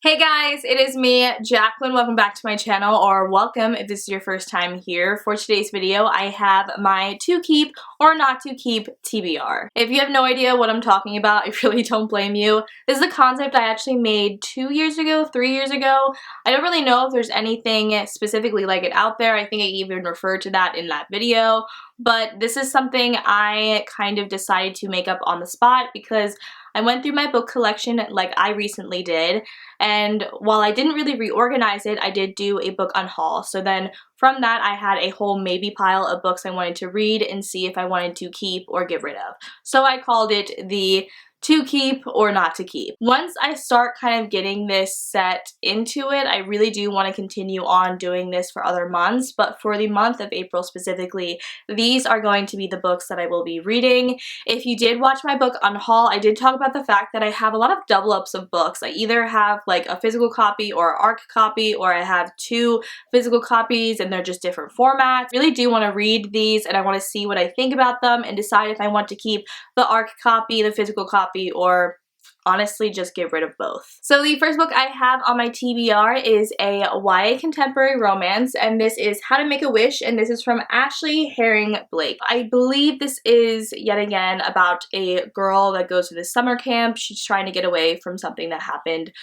Hey guys, it is me, Jacqueline. Welcome back to my channel, or welcome if this is your first time here. For today's video, I have my to keep or not to keep TBR. If you have no idea what I'm talking about, I really don't blame you. This is a concept I actually made 2 years ago, 3 years ago. I don't really know if there's anything specifically like it out there. I think I even referred to that in that video, but this is something I kind of decided to make up on the spot because I went through my book collection like I recently did, and while I didn't really reorganize it, I did do a book unhaul. So then from that, I had a whole maybe pile of books I wanted to read and see if I wanted to keep or get rid of. So I called it the to keep or not to keep. Once I start kind of getting this set into it, I really do want to continue on doing this for other months, but for the month of April specifically, these are going to be the books that I will be reading. If you did watch my book unhaul, I did talk about the fact that I have a lot of double ups of books. I either have like a physical copy or ARC copy, or I have 2 physical copies and they're just different formats. I really do want to read these and I want to see what I think about them and decide if I want to keep the ARC copy, the physical copy, or honestly just get rid of both. So the first book I have on my TBR is a YA contemporary romance, and this is How to Make a Wish, and this is from Ashley Herring Blake. I believe this is yet again about a girl that goes to this summer camp. She's trying to get away from something that happened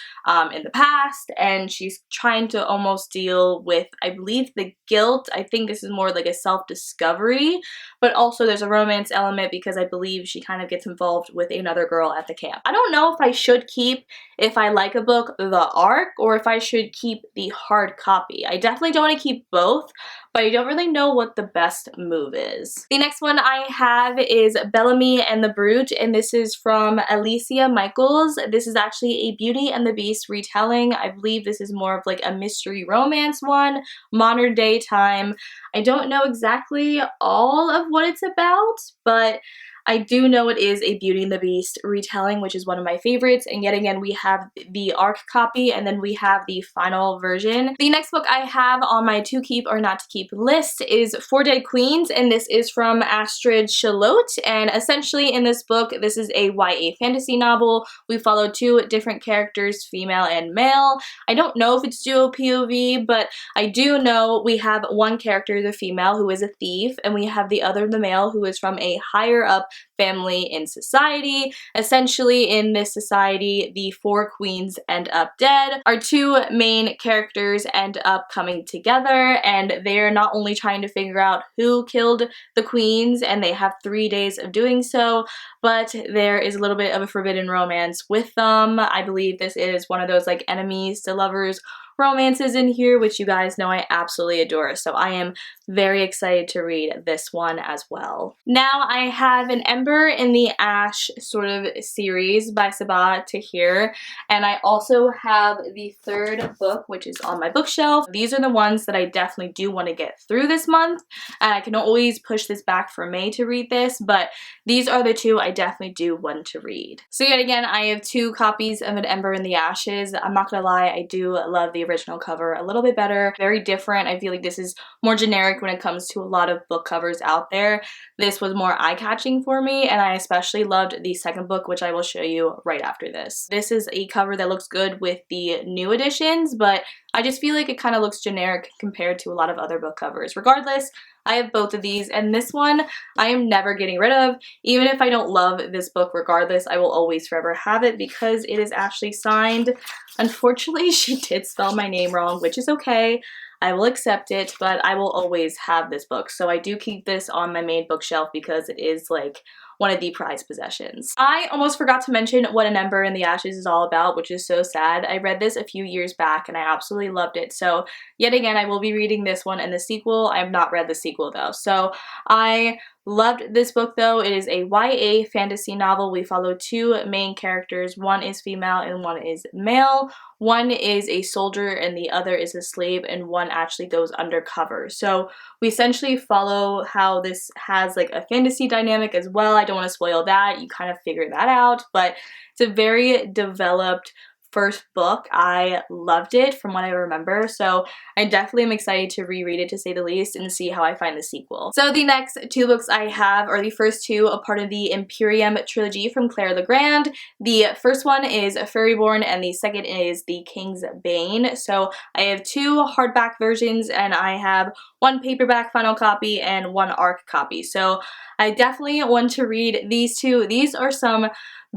in the past, and she's trying to almost deal with, I believe, the guilt. I think this is more like a self-discovery, but also there's a romance element because I believe she kind of gets involved with another girl at the camp. I don't know if I should keep, if I like a book, the ARC, or if I should keep the hard copy. I definitely don't want to keep both, but I don't really know what the best move is. The next one I have is Bellamy and the Brooch, and this is from Alicia Michaels. This is actually a Beauty and the Beast retelling. I believe this is more of like a mystery romance one, modern day time. I don't know exactly all of what it's about, but I do know it is a Beauty and the Beast retelling, which is one of my favorites, and yet again we have the ARC copy and then we have the final version. The next book I have on my to keep or not to keep list is For Dead Queens, and this is from Astrid Chalote, and essentially in this book, this is a YA fantasy novel. We follow 2 different characters, female and male. I don't know if it's dual POV, but I do know we have one character, the female, who is a thief, and we have the other, the male, who is from a higher up family in society. Essentially, in this society, the 4 queens end up dead. Our 2 main characters end up coming together, and they're not only trying to figure out who killed the queens, and they have 3 days of doing so, but there is a little bit of a forbidden romance with them. I believe this is one of those like enemies to lovers romances in here, which you guys know I absolutely adore, so I am very excited to read this one as well. Now I have an Ember in the Ash sort of series by Sabah Tahir, and I also have the 3rd book, which is on my bookshelf. These are the ones that I definitely do want to get through this month, and I can always push this back for May to read this, but these are the 2 I definitely do want to read. So yet again, I have 2 copies of an Ember in the Ashes. I'm not gonna lie, I do love the original cover a little bit better. Very different. I feel like this is more generic when it comes to a lot of book covers out there. This was more eye-catching for me, and I especially loved the 2nd book, which I will show you right after this. This is a cover that looks good with the new editions, but I just feel like it kind of looks generic compared to a lot of other book covers. Regardless, I have both of these, and this one I am never getting rid of. Even if I don't love this book regardless, I will always forever have it because it is actually signed. Unfortunately, she did spell my name wrong, which is okay. I will accept it, but I will always have this book. So I do keep this on my main bookshelf because it is like one of the prized possessions. I almost forgot to mention what An Ember in the Ashes is all about, which is so sad. I read this a few years back and I absolutely loved it. So yet again, I will be reading this one and the sequel. I have not read the sequel though. So I loved this book though. It is a YA fantasy novel. We follow 2 main characters. One is female and one is male. One is a soldier and the other is a slave, and one actually goes undercover. So we essentially follow how this has like a fantasy dynamic as well. I don't want to spoil that. You kind of figure that out, but it's a very developed first book. I loved it from what I remember, so I definitely am excited to reread it, to say the least, and see how I find the sequel. So the next two books I have are the first two, a part of the Imperium trilogy from Claire Legrand. The first one is Fairyborn and the second is The King's Bane. So I have two hardback versions and I have one paperback final copy and one ARC copy. So I definitely want to read these two. These are some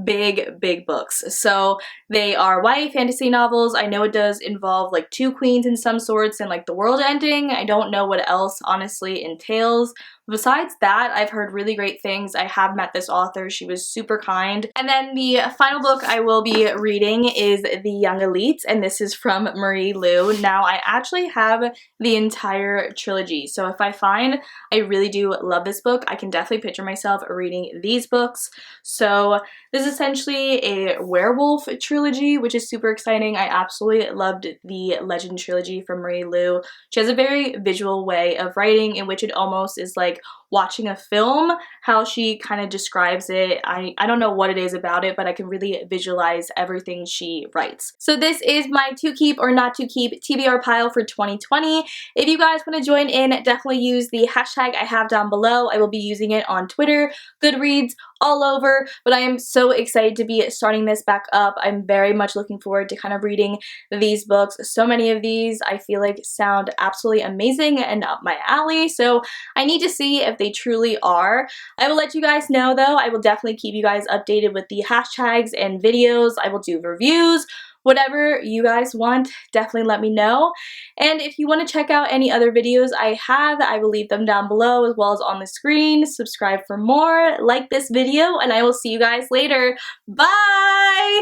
big books. So they are YA fantasy novels. I know it does involve like two queens in some sorts and like the world ending. I don't know what else honestly entails. Besides that, I've heard really great things. I have met this author. She was super kind. And then the final book I will be reading is The Young Elite, and this is from Marie Lu. Now, I actually have the entire trilogy, so if I find I really do love this book, I can definitely picture myself reading these books. So this is essentially a werewolf trilogy, which is super exciting. I absolutely loved the Legend trilogy from Marie Lu. She has a very visual way of writing in which it almost is like watching a film, how she kind of describes it. I don't know what it is about it, but I can really visualize everything she writes. So this is my to keep or not to keep TBR pile for 2020. If you guys want to join in, definitely use the hashtag I have down below. I will be using it on Twitter, Goodreads, all over, but I am so excited to be starting this back up. I'm very much looking forward to kind of reading these books. So many of these I feel like sound absolutely amazing and up my alley, so I need to see if they truly are. I will let you guys know though. I will definitely keep you guys updated with the hashtags and videos. I will do reviews. Whatever you guys want, definitely let me know. And if you want to check out any other videos I have, I will leave them down below as well as on the screen. Subscribe for more, like this video, and I will see you guys later. Bye!